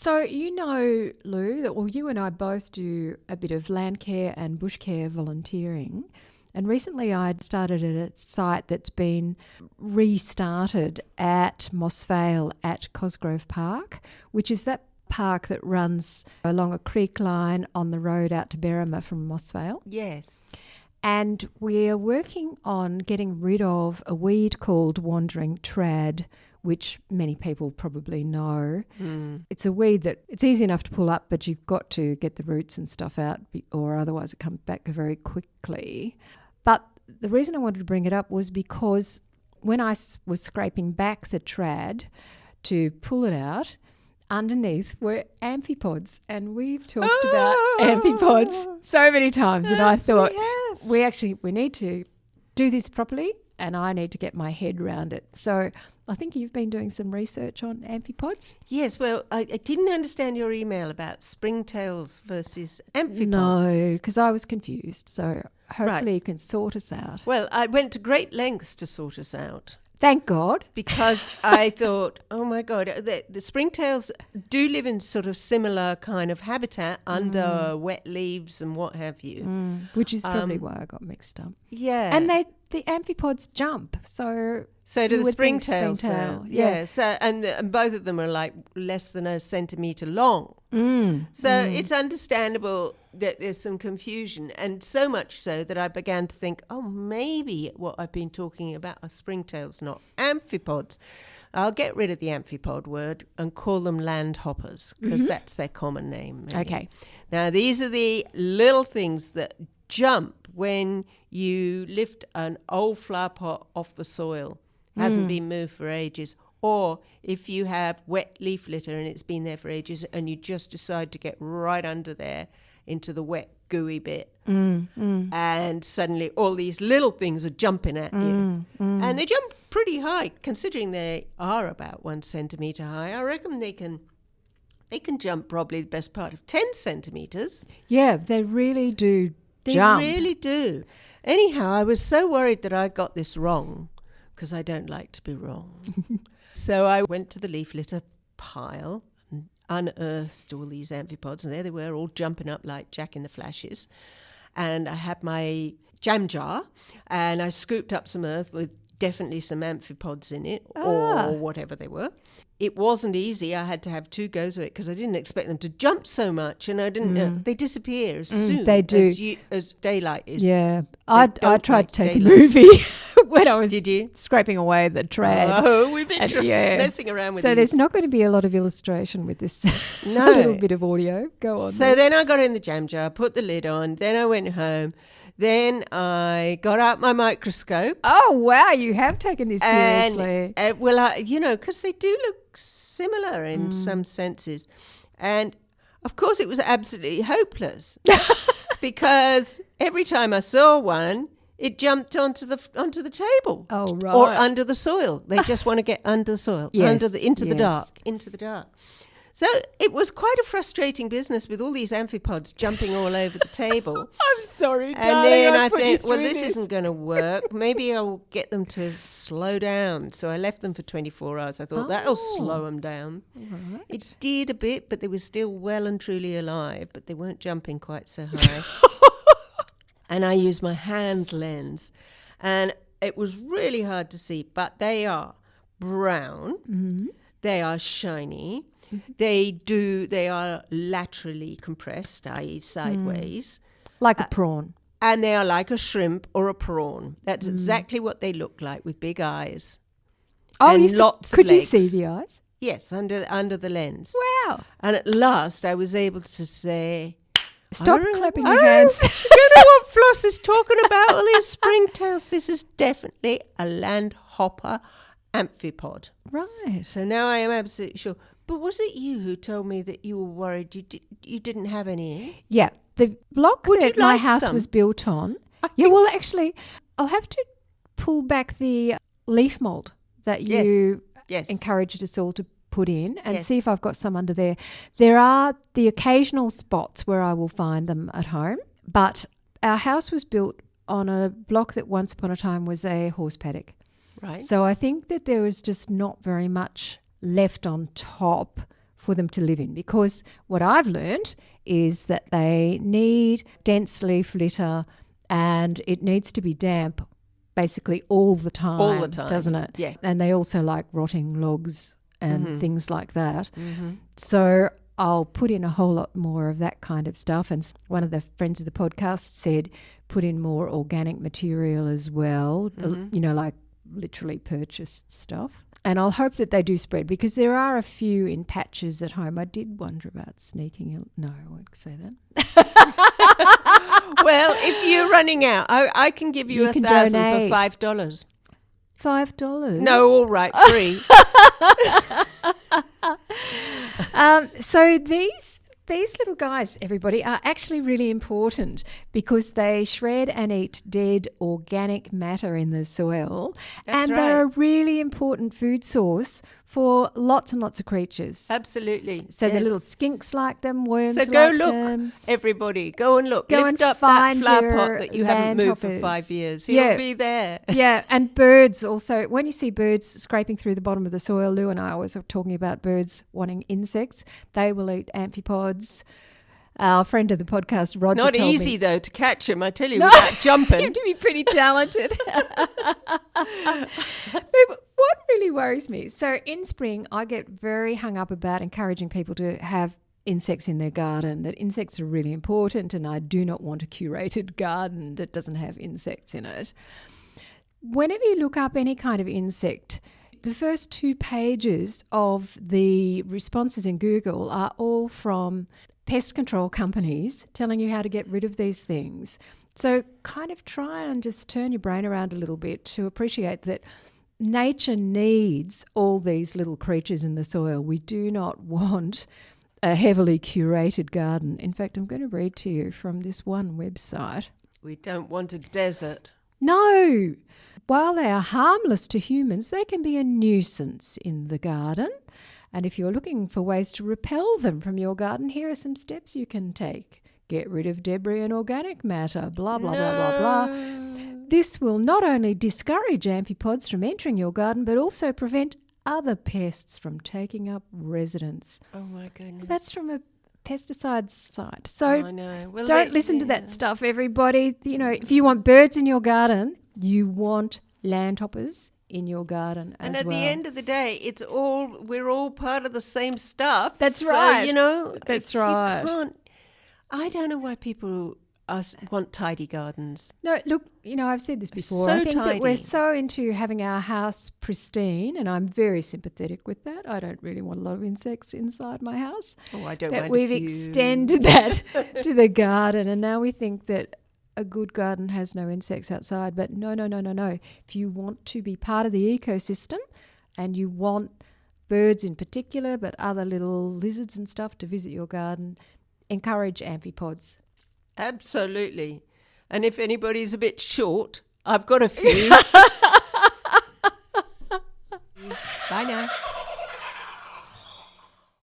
So you know, Lou, that you and I both do a bit of land care and bush care volunteering. And recently I'd started at a site that's been restarted at Moss Vale at Cosgrove Park, which is that park that runs along a creek line on the road out to Berrima from Moss Vale. Yes. And we're working on getting rid of a weed called wandering trad, which many people probably know. It's a weed that it's easy enough to pull up, but you've got to get the roots and stuff out, or otherwise it comes back very quickly. But the reason I wanted to bring it up was because when I was scraping back the trad to pull it out, underneath were amphipods, and we've talked about amphipods so many times, and I thought we need to do this properly, and I need to get my head around it. So I think you've been doing some research on amphipods. Yes, well, I didn't understand your email about springtails versus amphipods. No, because I was confused. So hopefully you can sort us out. Well, I went to great lengths to sort us out. Thank God. Because I thought, oh my God, the springtails do live in sort of similar kind of habitat under wet leaves and what have you. Which is probably why I got mixed up. Yeah. And the amphipods jump, so do the springtails. Yeah. So and both of them are like less than a centimetre long. It's understandable that there's some confusion, and so much so that I began to think, oh, maybe what I've been talking about are springtails, not amphipods. I'll get rid of the amphipod word and call them landhoppers, because that's their common name. Maybe. Okay. Now, these are the little things that jump when you lift an old flower pot off the soil, hasn't been moved for ages, or if you have wet leaf litter and it's been there for ages and you just decide to get right under there into the wet gooey bit, and suddenly all these little things are jumping at you, and they jump pretty high considering they are about 1 centimetre high. I reckon they can jump probably the best part of 10 centimetres. Yeah, they really do jump. They really do. Anyhow, I was so worried that I got this wrong, because I don't like to be wrong. So I went to the leaf litter pile and unearthed all these amphipods, and there they were, all jumping up like Jack in the Flashes. And I had my jam jar, and I scooped up some earth with definitely some amphipods in it, or whatever they were. It wasn't easy. I had to have 2 goes of it because I didn't expect them to jump so much, and I didn't know. They disappear as soon they do. As daylight is. Yeah. I tried to take a movie when I was Did you? scraping away the trad. Oh, we've been messing around with So these. there's not going to be a lot of illustration with this No. little bit of audio. Go on. So then I got in the jam jar, put the lid on, then I went home. Then I got out my microscope. Oh, wow, you have taken this seriously. Because they do look similar in some senses. And, of course, it was absolutely hopeless because every time I saw one, it jumped onto the table. Oh, right. Or under the soil. They just want to get under the soil, Yes, into the dark. So it was quite a frustrating business with all these amphipods jumping all over the table. I'm sorry, darling. And then I put you think, well, through this isn't going to work. Maybe I'll get them to slow down. So I left them for 24 hours. I thought that'll slow them down. Right. It did a bit, but they were still well and truly alive, but they weren't jumping quite so high. And I used my hand lens, and it was really hard to see, but they are brown. They are shiny. They are laterally compressed, i.e. sideways. Like a prawn. And they are like a shrimp or a prawn. That's exactly what they look like, with big eyes. Oh, and lots of legs. Could you see the eyes? Yes, under the lens. Wow. And at last I was able to say, Stop clapping your hands. You know what Floss is talking about? All these springtails. This is definitely a landhopper amphipod. Right. So now I am absolutely sure. But was it you who told me that you were worried you didn't have any? Yeah. The block Would that you my like house some? was built on. Actually, I'll have to pull back the leaf mould that you encouraged us all to put in and see if I've got some under there. There are the occasional spots where I will find them at home, but our house was built on a block that once upon a time was a horse paddock. Right. So I think that there was just not very much left on top for them to live in, because what I've learned is that they need dense leaf litter and it needs to be damp basically all the time. All the time. Doesn't it? Yeah. And they also like rotting logs and things like that. So I'll put in a whole lot more of that kind of stuff. And one of the friends of the podcast said put in more organic material as well, like literally purchased stuff. And I'll hope that they do spread, because there are a few in patches at home. I did wonder about sneaking in. No, I won't say that. Well, if you're running out, I can give you 1,000 for $5. $5? No, all right, free. So these little guys, everybody, are actually really important because they shred and eat dead organic matter in the soil. That's and they're a really important food source for lots and lots of creatures. Absolutely. So the little skinks like them, worms So go like look, them. everybody. Go and look. Go Lift and up that find flower your pot that you haven't moved for landhoppers. 5 years. He'll be there. Yeah, and birds also. When you see birds scraping through the bottom of the soil, Lou and I always are talking about birds wanting insects. They will eat amphipods. Our friend of the podcast, Roger, Not told easy, me, though, to catch him, I tell you, without you jumping. have to be pretty talented. But what really worries me, so in spring, I get very hung up about encouraging people to have insects in their garden, that insects are really important, and I do not want a curated garden that doesn't have insects in it. Whenever you look up any kind of insect, the first 2 pages of the responses in Google are all from pest control companies telling you how to get rid of these things. So kind of try and just turn your brain around a little bit to appreciate that nature needs all these little creatures in the soil. We do not want a heavily curated garden. In fact, I'm going to read to you from this one website. We don't want a desert. No! While they are harmless to humans, they can be a nuisance in the garden. And if you're looking for ways to repel them from your garden, here are some steps you can take. Get rid of debris and organic matter, blah, blah, blah, blah, blah. This will not only discourage amphipods from entering your garden, but also prevent other pests from taking up residence. Oh, my goodness. That's from a pesticide site. So I know. Well, don't listen to that stuff, everybody. You know, if you want birds in your garden, you want landhoppers in your garden as well. And at the end of the day, we're all part of the same stuff. That's right. So, That's you right. I don't know why people want tidy gardens. No, look, I've said this before. So I think that we're tidy. so into having our house pristine, and I'm very sympathetic with that. I don't really want a lot of insects inside my house. Oh, I don't That mind we've a few. extended that to the garden, and now we think that a good garden has no insects outside. But no. If you want to be part of the ecosystem and you want birds in particular, but other little lizards and stuff to visit your garden, encourage amphipods. Absolutely. And if anybody's a bit short, I've got a few. Bye now.